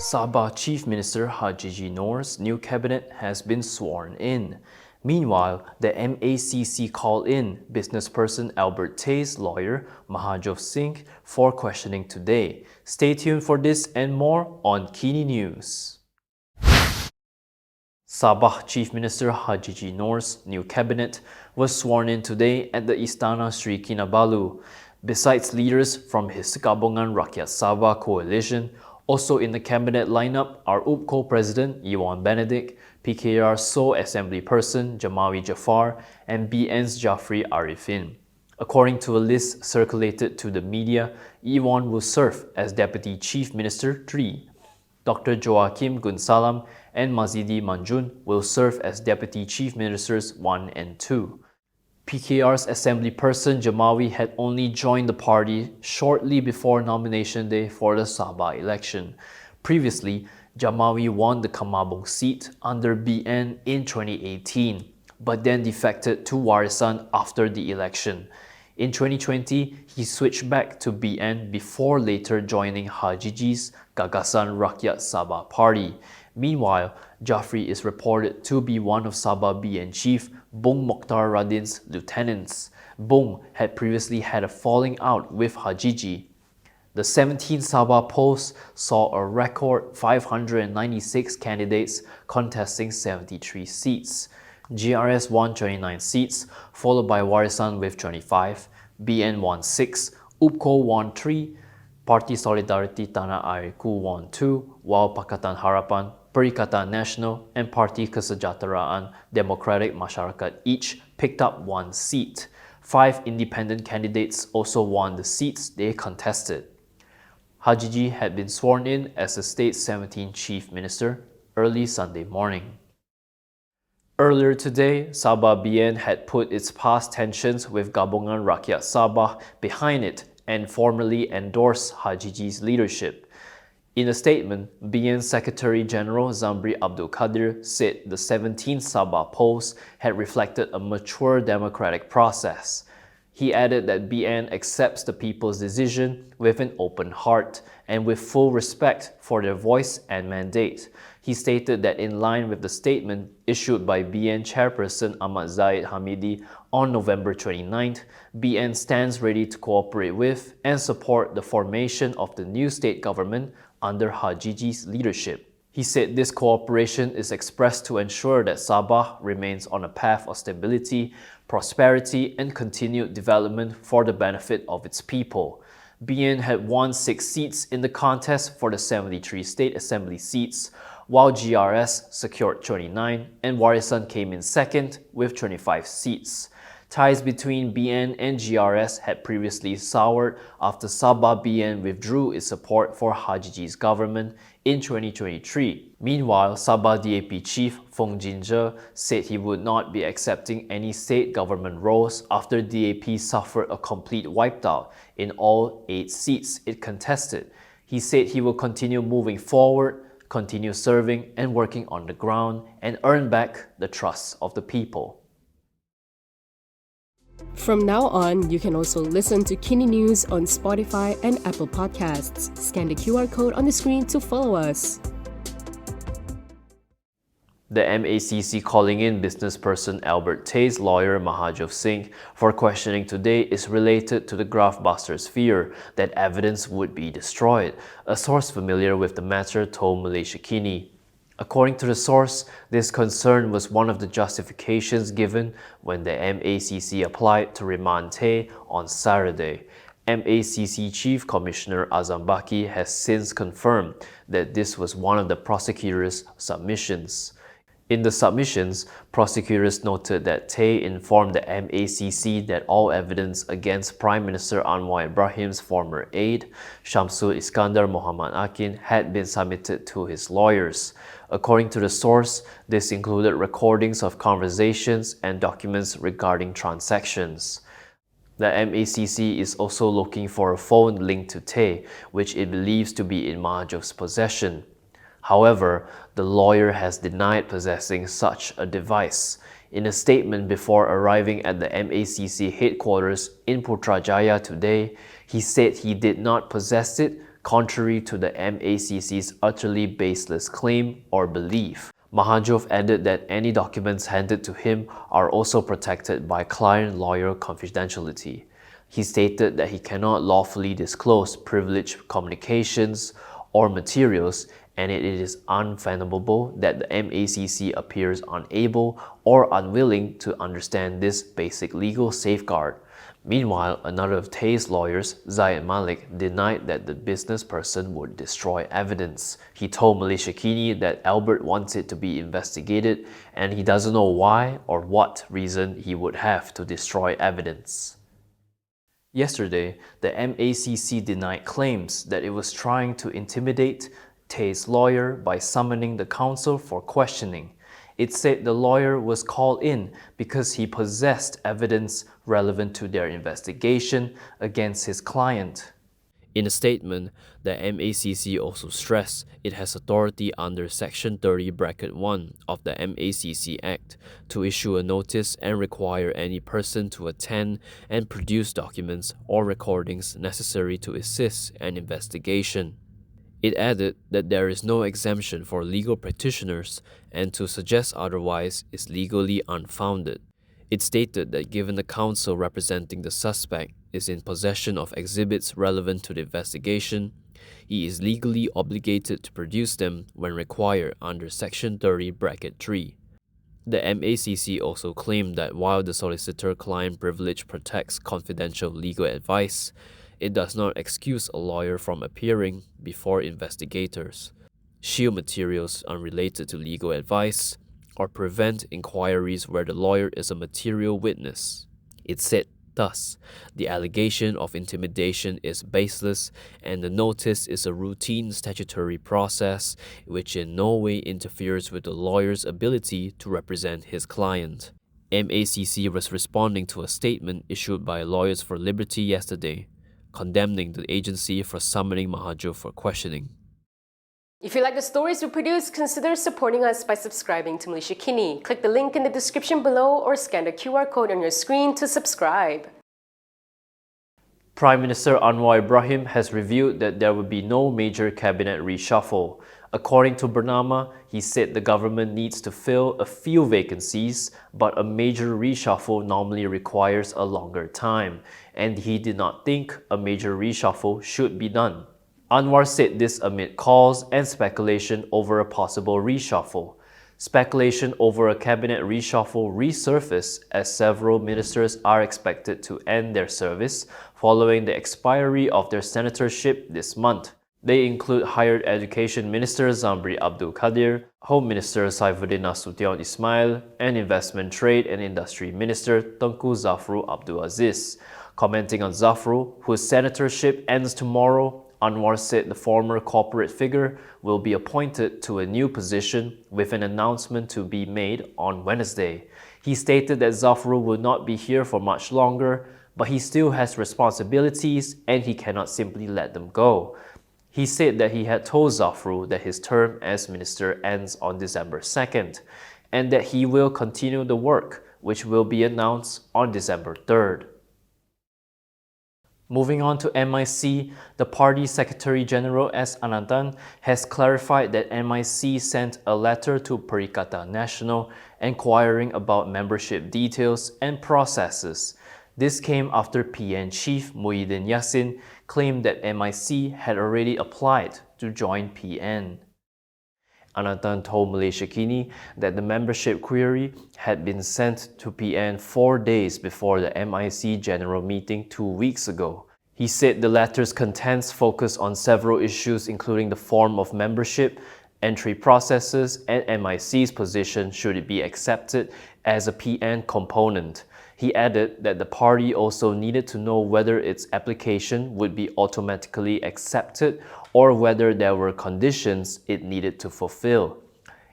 Sabah Chief Minister Hajiji Noor's new cabinet has been sworn in. Meanwhile, the MACC called in businessperson Albert Tei's lawyer Mahajoth Singh for questioning today. Stay tuned for this and more on KiniNews. Sabah Chief Minister Hajiji Noor's new cabinet was sworn in today at the Istana Sri Kinabalu. Besides leaders from his Gabungan Rakyat Sabah coalition, also in the cabinet lineup are Upko President Ewon Benedick, PKR's sole assemblyperson Jamawi Jaafar, and BN's Jafry Ariffin. According to a list circulated to the media, Ewon will serve as Deputy Chief Minister 3. Dr. Joachim Gunsalam and Masidi Manjun will serve as Deputy Chief Ministers 1 and 2. PKR's assemblyperson Jamawi had only joined the party shortly before nomination day for the Sabah election. Previously, Jamawi won the Kamabong seat under BN in 2018, but then defected to Warisan after the election. In 2020, he switched back to BN before later joining Hajiji's Gagasan Rakyat Sabah party. Meanwhile, Jafry is reported to be one of Sabah BN chief Bung Mokhtar Radin's lieutenants. Bung had previously had a falling out with Hajiji. The 17 Sabah polls saw a record 596 candidates contesting 73 seats. GRS won 29 seats, followed by Warisan with 25, BN won 6, Upko won 3, Parti Solidarity Tanah Airku won 2, while Pakatan Harapan, Perikatan Nasional, and Parti Kesejahteraan Demokratik Masyarakat each picked up 1 seat. 5 independent candidates also won the seats they contested. Hajiji had been sworn in as the state's 17th Chief Minister early Sunday morning. Earlier today, Sabah BN had put its past tensions with Gabungan Rakyat Sabah behind it and formally endorsed Hajiji's leadership. In a statement, BN Secretary General Zambri Abdul Kadir said the 17 Sabah polls had reflected a mature democratic process. He added that BN accepts the people's decision with an open heart and with full respect for their voice and mandate. He stated that in line with the statement issued by BN Chairperson Ahmad Zahid Hamidi on November 29th, BN stands ready to cooperate with and support the formation of the new state government under Hajiji's leadership. He said this cooperation is expressed to ensure that Sabah remains on a path of stability, prosperity, and continued development for the benefit of its people. BN had won 6 seats in the contest for the 73 state assembly seats, while GRS secured 29 and Warisan came in second with 25 seats. Ties between BN and GRS had previously soured after Sabah BN withdrew its support for Hajiji's government in 2023. Meanwhile, Sabah DAP chief Fong Jinje said he would not be accepting any state government roles after DAP suffered a complete wipeout in all 8 seats it contested. He said he will continue moving forward, continue serving and working on the ground, and earn back the trust of the people. From now on, you can also listen to KiniNews on Spotify and Apple Podcasts. Scan the QR code on the screen to follow us. The MACC calling in businessperson Albert Tei's lawyer Mahajoth Singh for questioning today is related to the graftbusters' fear that evidence would be destroyed, a source familiar with the matter told Malaysiakini. According to the source, this concern was one of the justifications given when the MACC applied to remand Tei on Saturday. MACC Chief Commissioner Azam Baki has since confirmed that this was one of the prosecutors' submissions. In the submissions, prosecutors noted that Tei informed the MACC that all evidence against Prime Minister Anwar Ibrahim's former aide, Shamsul Iskandar Muhammad Akin, had been submitted to his lawyers. According to the source, this included recordings of conversations and documents regarding transactions. The MACC is also looking for a phone linked to Tei, which it believes to be in Mahajoth's possession. However, the lawyer has denied possessing such a device. In a statement before arriving at the MACC headquarters in Putrajaya today, he said he did not possess it, contrary to the MACC's utterly baseless claim or belief. Mahajoth added that any documents handed to him are also protected by client-lawyer confidentiality. He stated that he cannot lawfully disclose privileged communications or materials, and it is unfathomable that the MACC appears unable or unwilling to understand this basic legal safeguard. Meanwhile, another of Tei's lawyers, Zayed Malik, denied that the business person would destroy evidence. He told Malaysiakini that Albert wants it to be investigated and he doesn't know why or what reason he would have to destroy evidence. Yesterday, the MACC denied claims that it was trying to intimidate Tei's lawyer by summoning the counsel for questioning. It said the lawyer was called in because he possessed evidence relevant to their investigation against his client. In a statement, the MACC also stressed it has authority under Section 30(1) of the MACC Act to issue a notice and require any person to attend and produce documents or recordings necessary to assist an investigation. It added that there is no exemption for legal practitioners and to suggest otherwise is legally unfounded. It stated that given the counsel representing the suspect is in possession of exhibits relevant to the investigation, he is legally obligated to produce them when required under Section 30(3). The MACC also claimed that while the solicitor-client privilege protects confidential legal advice, it does not excuse a lawyer from appearing before investigators, shield materials unrelated to legal advice, or prevent inquiries where the lawyer is a material witness. It said, thus, the allegation of intimidation is baseless and the notice is a routine statutory process which in no way interferes with the lawyer's ability to represent his client. MACC was responding to a statement issued by Lawyers for Liberty yesterday, condemning the agency for summoning Mahajoth for questioning. If you like the stories we produce, consider supporting us by subscribing to Malaysiakini. Click the link in the description below or scan the QR code on your screen to subscribe. Prime Minister Anwar Ibrahim has revealed that there will be no major cabinet reshuffle. According to Bernama, he said the government needs to fill a few vacancies, but a major reshuffle normally requires a longer time, and he did not think a major reshuffle should be done. Anwar said this amid calls and speculation over a possible reshuffle. Speculation over a cabinet reshuffle resurfaced as several ministers are expected to end their service following the expiry of their senatorship this month. They include Higher Education Minister Zamri Abdul Kadir, Home Minister Saifuddin Nasution Ismail, and Investment, Trade and Industry Minister Tengku Zafrul Abdul Aziz. Commenting on Zafrul, whose senatorship ends tomorrow, Anwar said the former corporate figure will be appointed to a new position with an announcement to be made on Wednesday. He stated that Zafrul will not be here for much longer, but he still has responsibilities and he cannot simply let them go. He said that he had told Zafrul that his term as minister ends on December 2nd and that he will continue the work, which will be announced on December 3rd. Moving on to MIC, the party Secretary General S. Anantan has clarified that MIC sent a letter to Perikatan Nasional inquiring about membership details and processes. This came after PN Chief Muhyiddin Yassin claimed that MIC had already applied to join PN. Anantan told Malaysiakini that the membership query had been sent to PN 4 days before the MIC General Meeting 2 weeks ago. He said the letter's contents focus on several issues including the form of membership, entry processes, and MIC's position should it be accepted as a PN component. He added that the party also needed to know whether its application would be automatically accepted or whether there were conditions it needed to fulfill.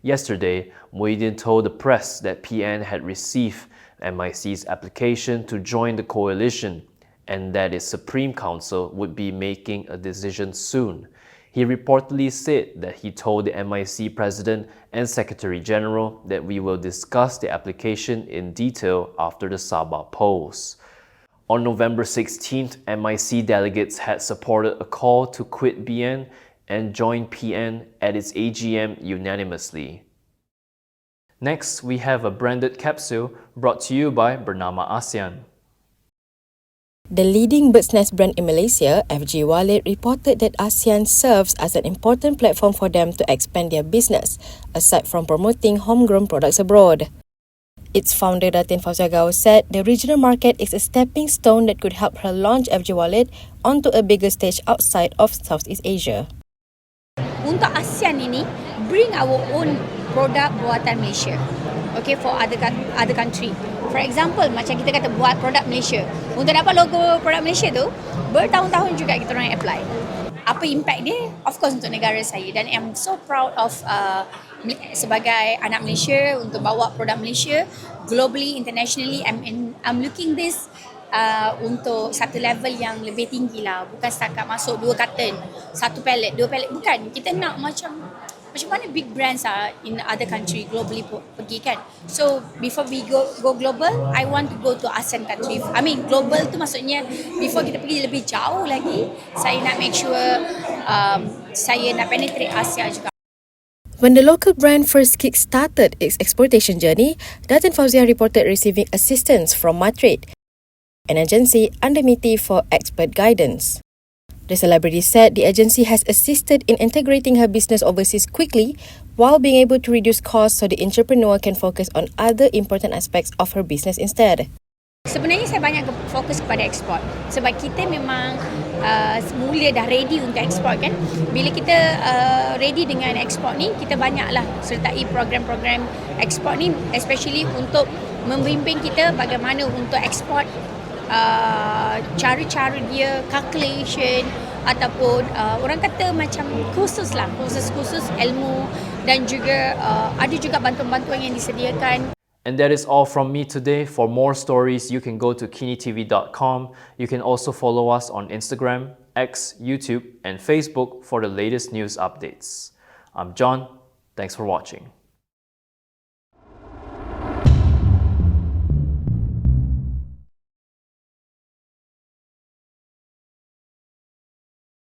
Yesterday, Muhyiddin told the press that PN had received MIC's application to join the coalition and that its Supreme Council would be making a decision soon. He reportedly said that he told the MIC President and Secretary General that we will discuss the application in detail after the Sabah polls. On November 16th, MIC delegates had supported a call to quit BN and join PN at its AGM unanimously. Next, we have a branded capsule brought to you by Bernama ASEAN. The leading bird's nest brand in Malaysia, FG Wallet, reported that ASEAN serves as an important platform for them to expand their business, aside from promoting homegrown products abroad. Its founder, Datin Fauzia Gao, said the regional market is a stepping stone that could help her launch FG Wallet onto a bigger stage outside of Southeast Asia. Untuk ASEAN ini, bring our own produk buatan Malaysia. Okay, for other country. For example, macam kita kata buat produk Malaysia. Untuk dapat logo produk Malaysia tu, bertahun-tahun juga kita orang apply. Apa impact dia? Of course untuk negara saya. Dan I'm so proud of sebagai anak Malaysia untuk bawa produk Malaysia globally, internationally. I'm looking this untuk satu level yang lebih tinggi lah. Bukan setakat masuk 2 carton, 1 pallet, 2 pallet. Bukan. Kita nak macam mana big brands in other country globally pergi kan. So before we go global, I want to go to ASEAN country. I mean global tu maksudnya before kita pergi lebih jauh lagi, saya nak make sure saya nak penetrate Asia juga. When the local brand first kick-started its exportation journey, Datin Fauzia reported receiving assistance from Matrade, an agency under MITI for expert guidance. The celebrity said the agency has assisted in integrating her business overseas quickly while being able to reduce costs so the entrepreneur can focus on other important aspects of her business instead. Sebenarnya saya banyak fokus kepada ekspor sebab kita memang semula dah ready untuk ekspor kan. Bila kita ready dengan ekspor ni, kita banyaklah sertai program-program ekspor ni, especially untuk membimbing kita bagaimana untuk ekspor, cara-cara dia, calculation ataupun orang kata macam kursus ilmu dan juga ada juga bantuan-bantuan yang disediakan. And that is all from me today. For more stories, you can go to kinitv.com. You can also follow us on Instagram, X, YouTube, and Facebook for the latest news updates. I'm John. Thanks for watching.